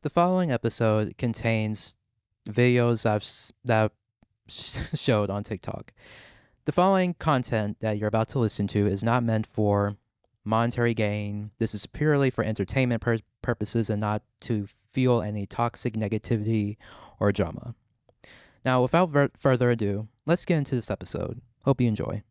The following episode contains videos that I've showed on TikTok. The following content that you're about to listen to is not meant for monetary gain. This is purely for entertainment purposes and not to fuel any toxic negativity or drama. Now, without further ado, let's get into this episode. Hope you enjoy.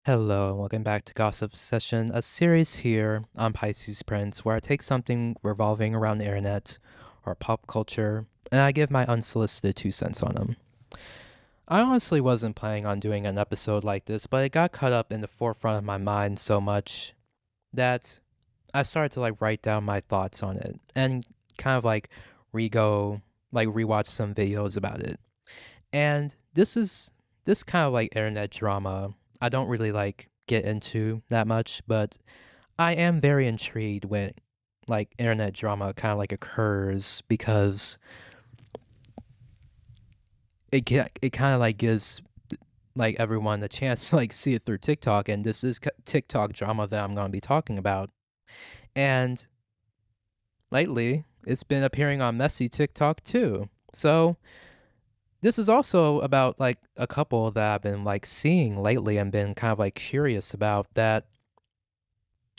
Hello, and welcome back to Gossip Session, a series here on Pisces Prince where I take something revolving around the internet or pop culture and I give my unsolicited 2 cents on them. I honestly wasn't planning on doing an episode like this, but it got caught up in the forefront of my mind so much that I started to write down my thoughts on it and kind of rewatch some videos about it. And this kind of internet drama I don't really get into that much, but I am very intrigued when internet drama kind of occurs because it kind of gives everyone the chance to see it through TikTok, and this is TikTok drama that I'm going to be talking about. And lately, it's been appearing on messy TikTok too. So this is also about a couple that I've been seeing lately and been kind of curious about that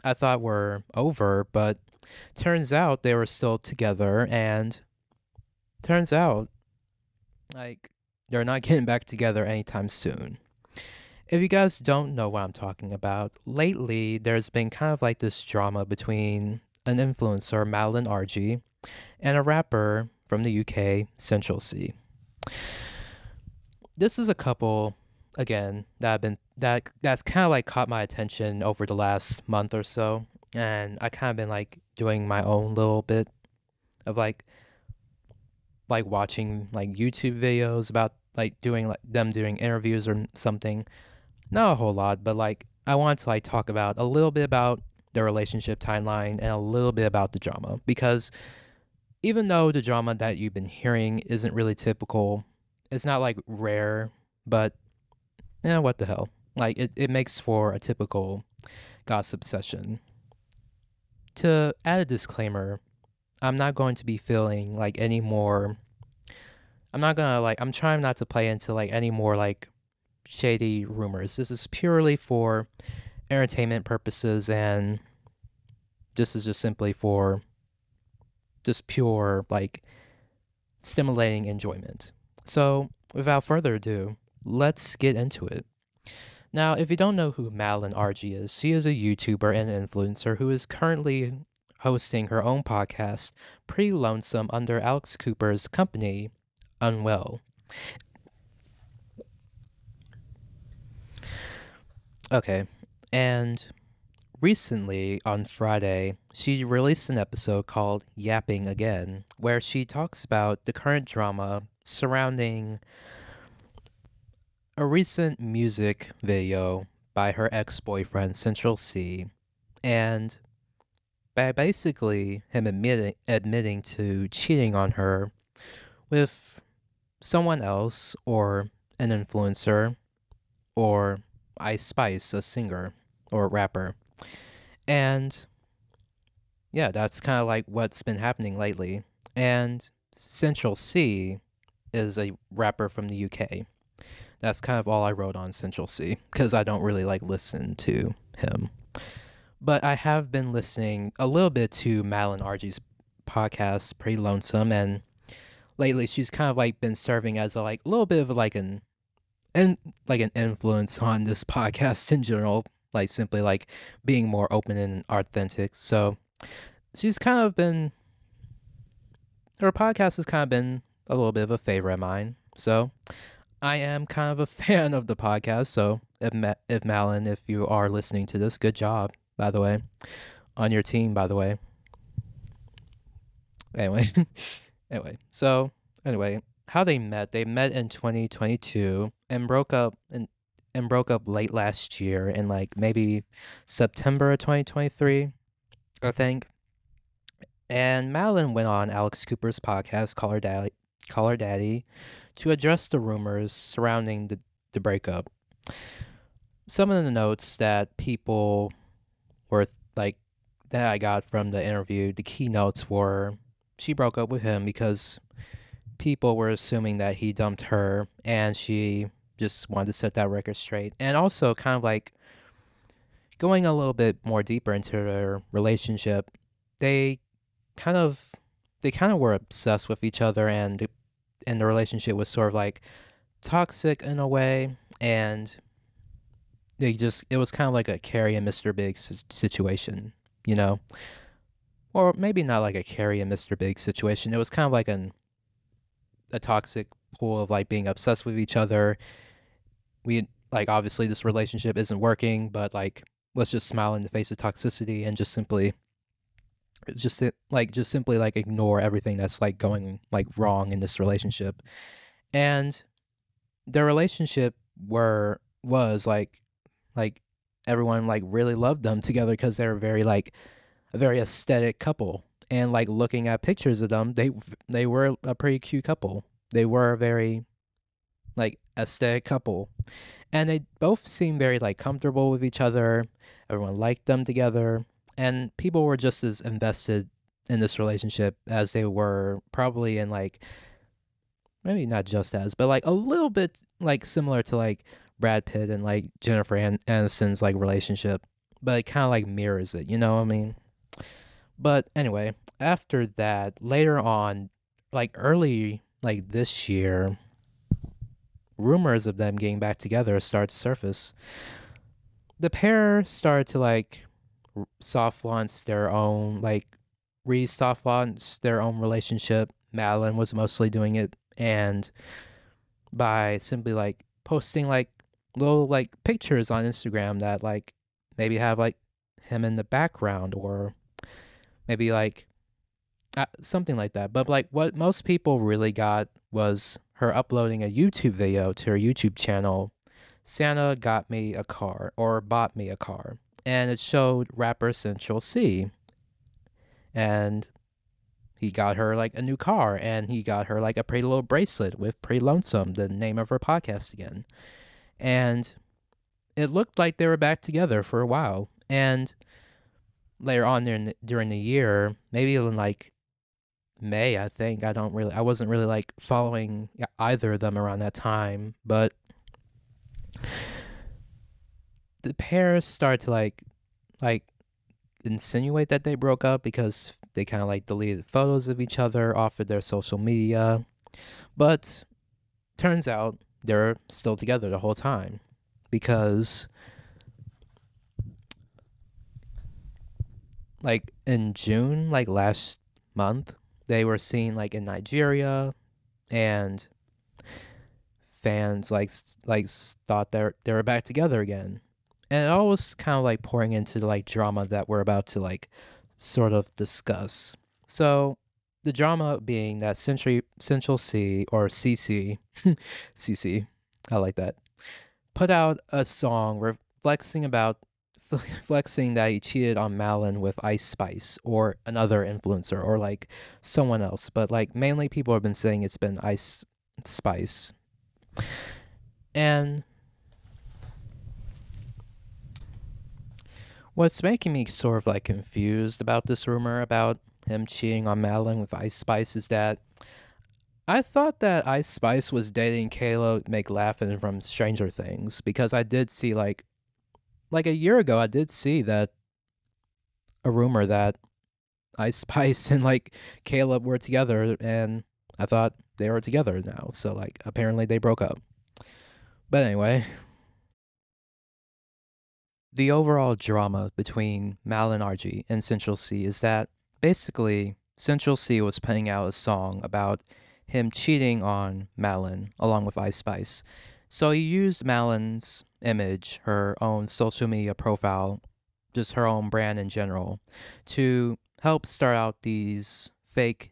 I thought were over, but turns out they were still together, and turns out they're not getting back together anytime soon. If you guys don't know what I'm talking about, lately there's been kind of this drama between an influencer, Madeline Argy, and a rapper from the UK, Central C. This is a couple again that's kind of caught my attention over the last month or so, and I kind of been doing my own little bit of watching YouTube videos about doing them doing interviews or something. Not a whole lot, but I want to talk about a little bit about their relationship timeline and a little bit about the drama, because even though the drama that you've been hearing isn't really typical, it's not rare, but what the hell? It makes for a typical gossip session. To add a disclaimer, I'm not going to be feeling any more. I'm not gonna I'm trying not to play into any more shady rumors. This is purely for entertainment purposes, and this is just simply for just pure stimulating enjoyment. So without further ado, let's get into it. Now, if you don't know who Madeline Argy is, she is a YouTuber and influencer who is currently hosting her own podcast, Pretty Lonesome, under Alex Cooper's company, Unwell. Okay, and recently on Friday, she released an episode called Yapping Again, where she talks about the current drama surrounding a recent music video by her ex-boyfriend Central C, and by basically him admitting to cheating on her with someone else or an influencer or Ice Spice, a singer or rapper. And yeah, that's kind of what's been happening lately. And Central C is a rapper from the UK. That's kind of all I wrote on Central C, because I don't really listen to him. But I have been listening a little bit to Madeline Argy's podcast, Pretty Lonesome, and lately she's kind of been serving as a little bit of an influence on this podcast in general, simply being more open and authentic. So she's kind of been, her podcast has kind of been a little bit of a favorite of mine. So I am kind of a fan of the podcast. So if Madeline, if you are listening to this, good job, by the way, on your team, by the way. Anyway, anyway, how they met in 2022 and broke up late last year in maybe September of 2023, I think. And Madeline went on Alex Cooper's podcast, Call Her Daddy, to address the rumors surrounding the breakup. Some of the notes that people were that I got from the interview, the keynotes were she broke up with him because people were assuming that he dumped her and she just wanted to set that record straight. And also kind of like going a little bit more deeper into their relationship, they kind of they kind of were obsessed with each other and the relationship was sort of like toxic in a way and it was kind of like a Carrie and Mr. Big situation, you know? Or maybe not like a Carrie and Mr. Big situation. It was kind of like a toxic pool of like being obsessed with each other. We like obviously this relationship isn't working, but like let's just smile in the face of toxicity and just simply like ignore everything that's like going like wrong in this relationship. And their relationship were was like everyone like really loved them together because they were very like a very aesthetic couple. And like looking at pictures of them, they were a pretty cute couple. They were a very like aesthetic couple. And they both seemed very like comfortable with each other. Everyone liked them together. And people were just as invested in this relationship as they were probably in like maybe not just as, but like a little bit like similar to like Brad Pitt and like Jennifer Aniston's like relationship, but it kind of like mirrors it, you know what I mean? But anyway, after that, later on, like early like this year, rumors of them getting back together started to surface. The pair started to like soft launch their own like re-soft launch their own relationship. Madeline was mostly doing it, and by simply like posting like little like pictures on Instagram that like maybe have like him in the background or maybe like something like that. But like what most people really got was her uploading a YouTube video to her YouTube channel. Santa got me a car or bought me a car, and it showed rapper Central C, and he got her like a new car and he got her like a pretty little bracelet with Pretty Lonesome, the name of her podcast again. And it looked like they were back together for a while. And later on during the year, maybe in like May, I think, I wasn't really like following either of them around that time, but the pair started to like insinuate that they broke up because they kind of like deleted photos of each other off of their social media. But turns out they're still together the whole time because like in June, like last month, they were seen like in Nigeria, and fans thought they were back together again. And it all was kind of like pouring into the like drama that we're about to like sort of discuss. So the drama being that Central C or CC CC, I like that, put out a song flexing that he cheated on Madeline with Ice Spice or another influencer or like someone else, but like mainly people have been saying it's been Ice Spice. And what's making me sort of like confused about this rumor about him cheating on Madeline with Ice Spice is that I thought that Ice Spice was dating Kayla McLaughlin from Stranger Things because I did see like a year ago I did see that a rumor that Ice Spice and like Caleb were together, and I thought they were together now. So like apparently they broke up. But anyway, the overall drama between Mal and Argy and Central C is that basically Central C was putting out a song about him cheating on Malin along with Ice Spice. So he used Malin's image, her own social media profile, just her own brand in general, to help start out these fake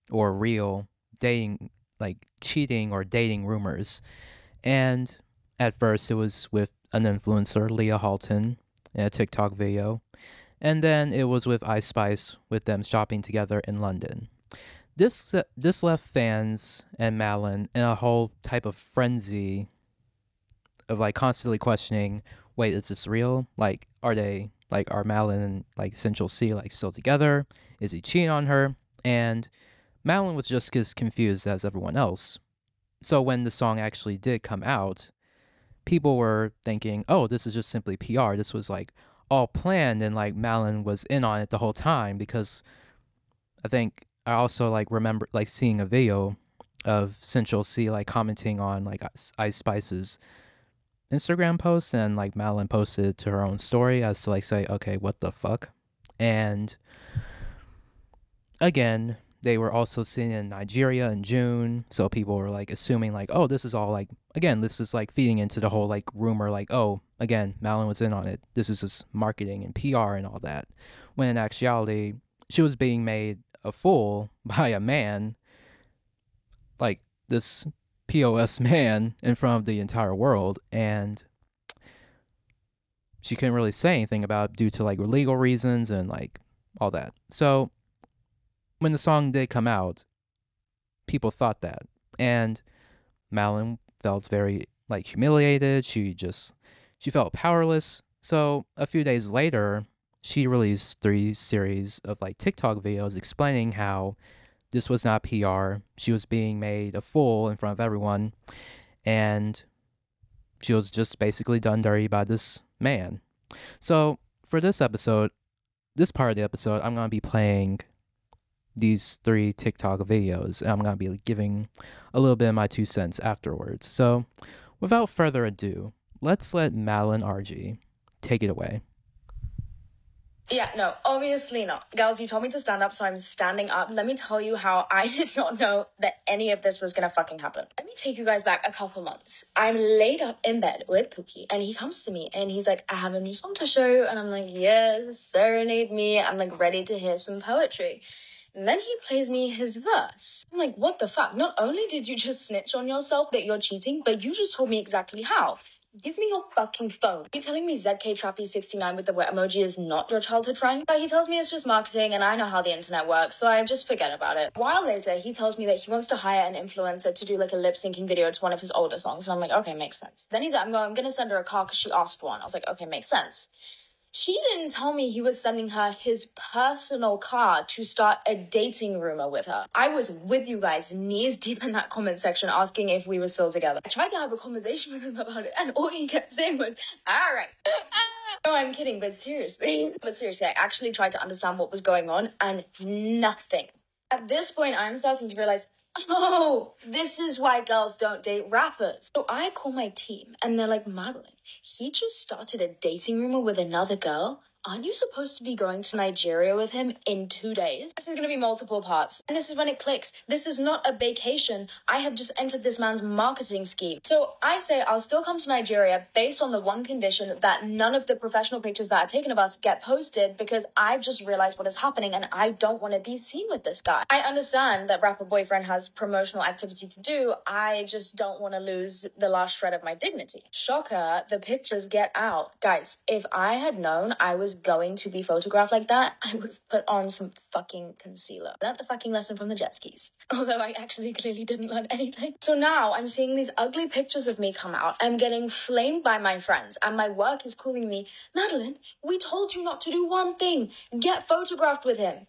or real dating, like cheating or dating rumors. And at first it was with an influencer, Leah Halton, in a TikTok video. And then it was with Ice Spice, with them shopping together in London. This left fans and Madeline in a whole type of frenzy of like constantly questioning, wait, is this real? Like, are they Like, are Madeline and like Central C like still together? Is he cheating on her? And Madeline was just as confused as everyone else. So when the song actually did come out, people were thinking, oh, this is just simply PR. This was like all planned, and like Madeline was in on it the whole time, because I think I also like remember like seeing a video of Central C like commenting on like Ice Spice's Instagram post, and like Madeline posted to her own story as to like say, okay, what the fuck? And again, they were also seen in Nigeria in June, so people were like assuming like, oh, this is all like, again, this is like feeding into the whole like rumor, like, oh, again, Madeline was in on it. This is just marketing and PR and all that. When in actuality, she was being made a fool by a man, like this POS man, in front of the entire world, and she couldn't really say anything about it due to like legal reasons and like all that. So when the song did come out, people thought that, and Madeline felt very like humiliated. She felt powerless. So a few days later, she released 3 series of like TikTok videos explaining how this was not PR. She was being made a fool in front of everyone, and she was just basically done dirty by this man. So for this episode, this part of the episode, I'm gonna be playing these 3 TikTok videos, and I'm gonna be giving a little bit of my 2 cents afterwards. So without further ado, let's let Madeline Argy take it away. Yeah, no, obviously not. Girls, you told me to stand up, so I'm standing up. Let me tell you how I did not know that any of this was gonna fucking happen. Let me take you guys back a couple months. I'm laid up in bed with Pookie, and he comes to me, and he's like, I have a new song to show. And I'm like, yes, serenade me. I'm like ready to hear some poetry. And then he plays me his verse. I'm like, what the fuck? Not only did you just snitch on yourself that you're cheating, but you just told me exactly how. Give me your fucking phone. Are you telling me ZK Trappy69 with the wet emoji is not your childhood friend? He tells me it's just marketing, and I know how the internet works, so I just forget about it. A while later, he tells me that he wants to hire an influencer to do like a lip-syncing video to one of his older songs, and I'm like, okay, makes sense. Then he's like, I'm gonna send her a car because she asked for one. I was like, okay, makes sense. He didn't tell me he was sending her his personal car to start a dating rumor with her. I was with you guys, knees deep in that comment section, asking if we were still together. I tried to have a conversation with him about it, and all he kept saying was, all right. No, I'm kidding, but seriously. I actually tried to understand what was going on, and nothing. At this point, I'm starting to realize, oh, this is why girls don't date rappers. So I call my team, and they're like, Madeline, he just started a dating rumor with another girl. Aren't you supposed to be going to Nigeria with him in 2 days? This is going to be multiple parts. And this is when it clicks. This is not a vacation. I have just entered this man's marketing scheme. So I say I'll still come to Nigeria based on the one condition that none of the professional pictures that are taken of us get posted, because I've just realized what is happening and I don't want to be seen with this guy. I understand that rapper boyfriend has promotional activity to do. I just don't want to lose the last shred of my dignity. Shocker, the pictures get out. Guys, if I had known I was going to be photographed like that, I would have put on some fucking concealer. Learned the fucking lesson from the jet skis. Although I actually clearly didn't learn anything. So now I'm seeing these ugly pictures of me come out. I'm getting flamed by my friends, and my work is calling me, Madeline, we told you not to do one thing. Get photographed with him.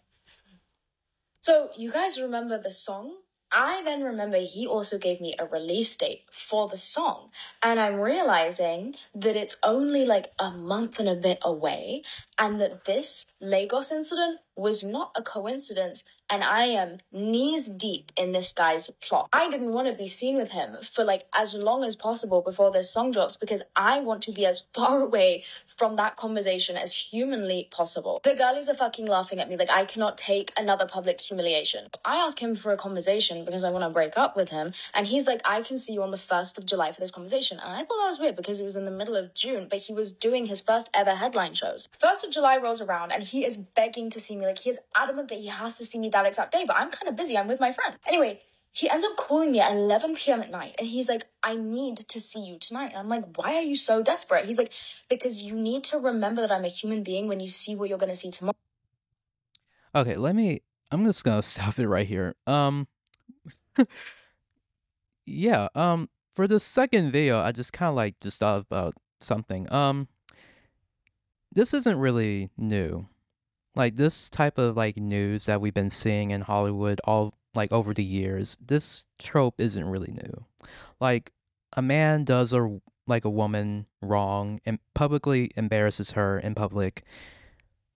So you guys remember the song? I then remember he also gave me a release date for the song. And I'm realizing that it's only like a month and a bit away, and that this Lagos incident was not a coincidence, and I am knees deep in this guy's plot. I didn't want to be seen with him for like as long as possible before this song drops, because I want to be as far away from that conversation as humanly possible. The girlies are fucking laughing at me like I cannot take another public humiliation. I ask him for a conversation because I want to break up with him, and he's like, I can see you on the 1st of July for this conversation. And I thought that was weird because it was in the middle of June, but he was doing his first ever headline shows. 1st of July rolls around and he is begging to see me. Like, he is adamant that he has to see me that exact day, but I'm kind of busy. I'm with my friend. Anyway, he ends up calling me at 11 p.m. at night, and he's like, I need to see you tonight. And I'm like, why are you so desperate? He's like, because you need to remember that I'm a human being when you see what you're going to see tomorrow. Okay, I'm just gonna stop it right here. Yeah, for the second video, I just kind of like just thought about something. this isn't really new. Like this type of like news that we've been seeing in Hollywood all like over the years, this trope isn't really new. Like a man does a woman wrong and publicly embarrasses her in public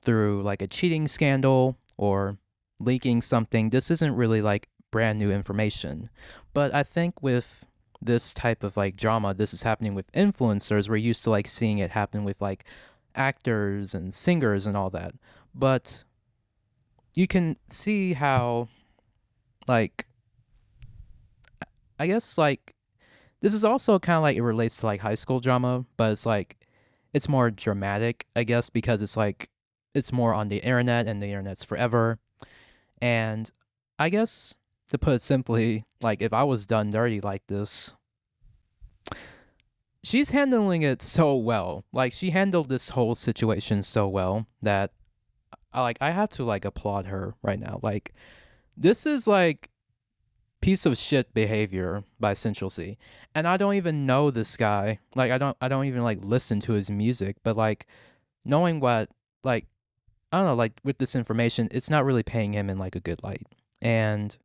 through like a cheating scandal or leaking something. This isn't really like brand new information. But I think with this type of like drama, this is happening with influencers. We're used to like seeing it happen with like actors and singers and all that. But you can see how like I guess like this is also kind of like it relates to like high school drama, but it's like it's more dramatic, I guess, because it's like it's more on the internet and the internet's forever. And I guess to put it simply, like if I was done dirty like this, she's handling it so well. Like she handled this whole situation so well that I have to like applaud her right now. Like this is like piece of shit behavior by Central C. And I don't even know this guy. Like I don't even like listen to his music, but like knowing what like I don't know, like with this information, it's not really paying him in like a good light. And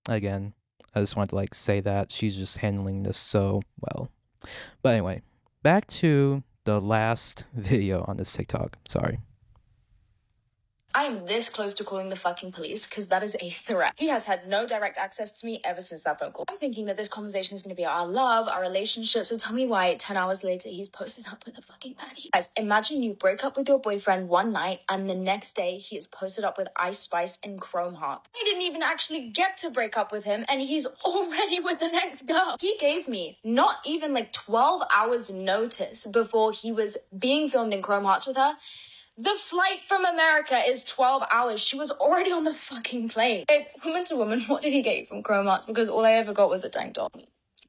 again, I just wanted to like say that she's just handling this so well. But anyway, back to the last video on this TikTok. Sorry. I am this close to calling the fucking police because that is a threat. He has had no direct access to me ever since that phone call. I'm thinking that this conversation is going to be our love, our relationship. So tell me why 10 hours later he's posted up with a fucking baddie. Guys, imagine you break up with your boyfriend one night and the next day he is posted up with Ice Spice and Chrome Heart. I didn't even actually get to break up with him and he's already with the next girl. He gave me not even like 12 hours notice before he was being filmed in Chrome Hearts with her. The flight from America is 12 hours. She was already on the fucking plane. Hey, woman to woman, what did he get you from Chrome Hearts? Because all I ever got was a tank top.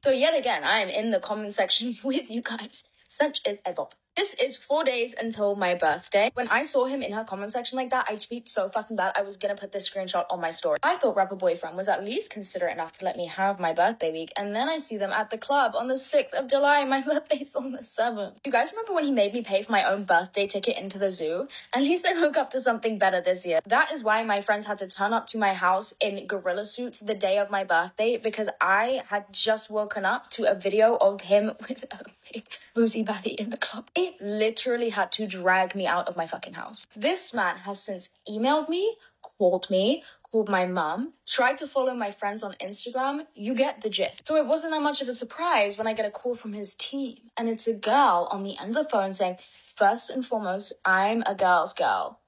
So yet again, I am in the comment section with you guys. Such is ever. This is 4 days until my birthday. When I saw him in her comment section like that, I tweaked so fucking bad I was gonna put this screenshot on my story. I thought rapper boyfriend was at least considerate enough to let me have my birthday week, and then I see them at the club on the 6th of July. My birthday's on the 7th. You guys remember when he made me pay for my own birthday ticket into the zoo? At least I woke up to something better this year. That is why my friends had to turn up to my house in gorilla suits the day of my birthday, because I had just woken up to a video of him with a big booty baddie in the club. He literally had to drag me out of my fucking house. This man has since emailed me, called my mum, tried to follow my friends on Instagram. You get the gist. So it wasn't that much of a surprise when I get a call from his team. And it's a girl on the end of the phone saying, first and foremost, I'm a girl's girl.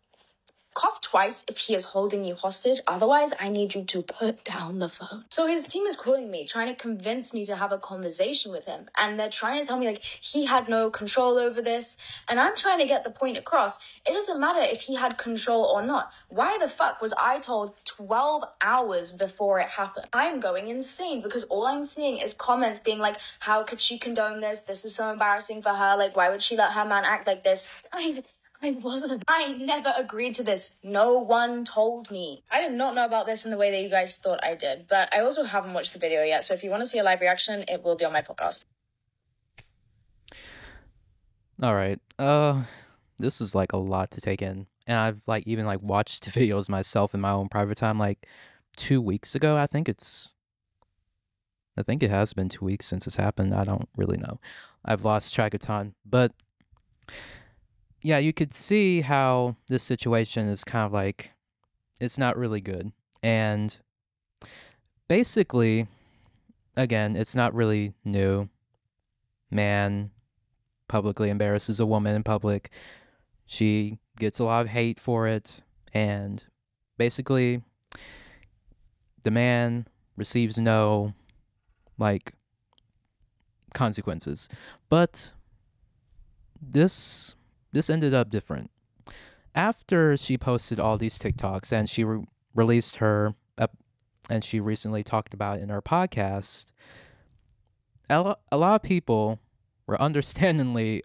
Cough twice if he is holding you hostage. Otherwise, I need you to put down the phone. So his team is calling me, trying to convince me to have a conversation with him. And they're trying to tell me, like, he had no control over this. And I'm trying to get the point across. It doesn't matter if he had control or not. Why the fuck was I told 12 hours before it happened? I'm going insane because all I'm seeing is comments being like, how could she condone this? This is so embarrassing for her. Like, why would she let her man act like this? I wasn't. I never agreed to this. No one told me. I did not know about this in the way that you guys thought I did, but I also haven't watched the video yet, so if you want to see a live reaction, it will be on my podcast. All right. This is like a lot to take in. And I've like even like watched videos myself in my own private time like 2 weeks ago. I think it has been 2 weeks since this happened. I don't really know. I've lost track of time. But yeah, you could see how this situation is kind of like it's not really good. And basically, again, it's not really new. Man publicly embarrasses a woman in public. She gets a lot of hate for it. And basically, the man receives no, like, consequences. But this ended up different. After she posted all these TikToks and she released her, and she recently talked about it in her podcast, a lot of people were understandably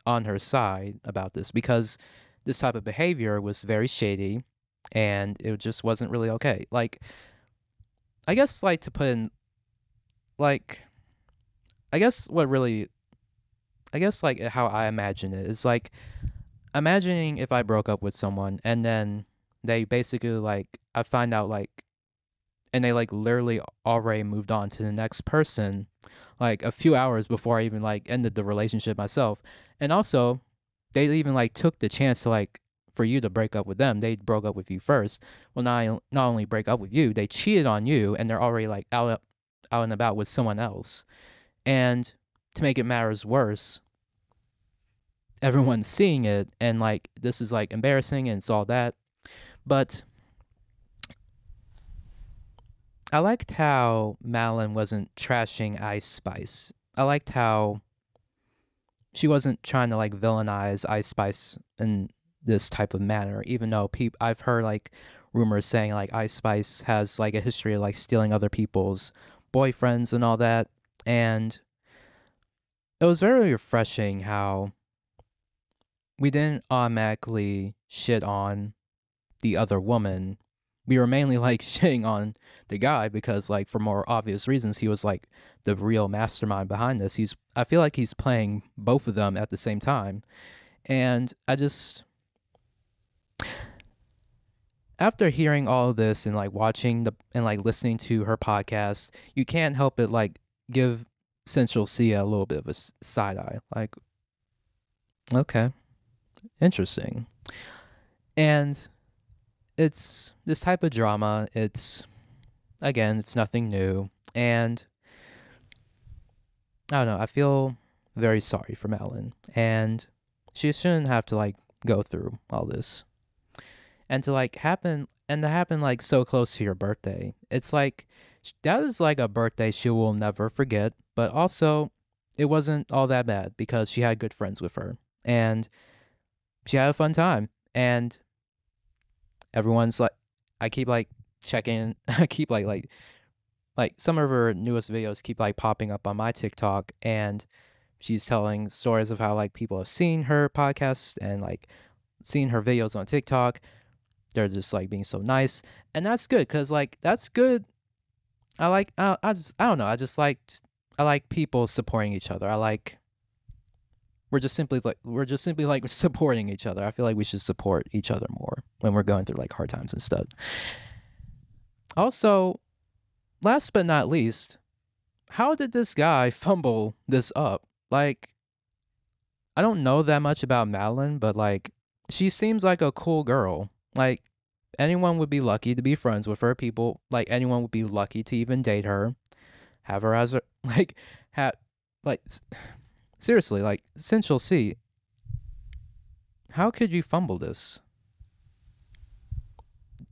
on her side about this because this type of behavior was very shady and it just wasn't really okay. Like, I guess, like, to put in, like, I guess what really I guess like how I imagine it is like imagining if I broke up with someone and then they basically like I find out like and they like literally already moved on to the next person like a few hours before I even like ended the relationship myself. And also they even like took the chance to like for you to break up with them. They broke up with you first. Well, not only break up with you, they cheated on you and they're already like out and about with someone else. And to make it matters worse, everyone's seeing it and like this is like embarrassing and it's all that. But I liked how Madeline wasn't trashing Ice Spice. I liked how she wasn't trying to like villainize Ice Spice in this type of manner, even though I've heard like rumors saying like Ice Spice has like a history of like stealing other people's boyfriends and all that. And it was very refreshing how we didn't automatically shit on the other woman. We were mainly like shitting on the guy because like for more obvious reasons he was like the real mastermind behind this. I feel like he's playing both of them at the same time. And I just after hearing all of this and like watching the and like listening to her podcast, you can't help but like give Central C a little bit of a side eye. Like, okay, interesting. And it's this type of drama. It's again, it's nothing new. And I don't know, I feel very sorry for Madeline. And she shouldn't have to like go through all this. And to happen like so close to your birthday. It's like that is like a birthday she will never forget, but also it wasn't all that bad because she had good friends with her and she had a fun time. And everyone's like I keep like checking I keep like some of her newest videos keep like popping up on my TikTok and she's telling stories of how like people have seen her podcast and like seen her videos on TikTok. They're just like being so nice. And that's good cuz like that's good. I don't know. I like people supporting each other. I like we're just simply like supporting each other. I feel like we should support each other more when we're going through like hard times and stuff. Also, last but not least, how did this guy fumble this up? Like, I don't know that much about Madeline, but like, she seems like a cool girl. Like, anyone would be lucky to be friends with her. People, like, anyone would be lucky to even date her, have her as a, like, have, like, seriously, like, Essential C, how could you fumble this?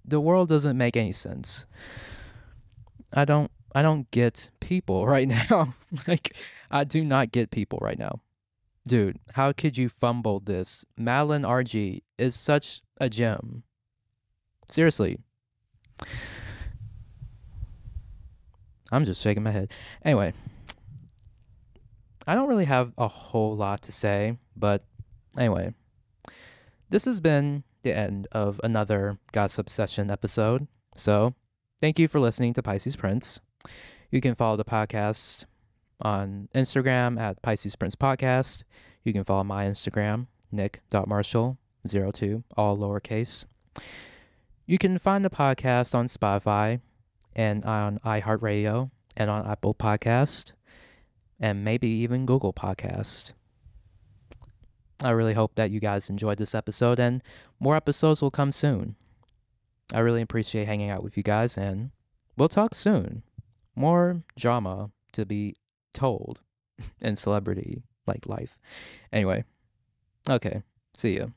The world doesn't make any sense. I don't get people right now. Like I do not get people right now. Dude, how could you fumble this? Madeline Argy is such a gem. Seriously. I'm just shaking my head. Anyway, I don't really have a whole lot to say, but anyway, this has been the end of another Gossip Session episode. So, thank you for listening to Pisces Prince. You can follow the podcast on Instagram at Pisces Prince Podcast. You can follow my Instagram, nick.marshall02, all lowercase. You can find the podcast on Spotify and on iHeartRadio and on Apple Podcast and maybe even Google Podcast. I really hope that you guys enjoyed this episode and more episodes will come soon. I really appreciate hanging out with you guys and we'll talk soon. More drama to be told in celebrity like life. Anyway, okay, see ya.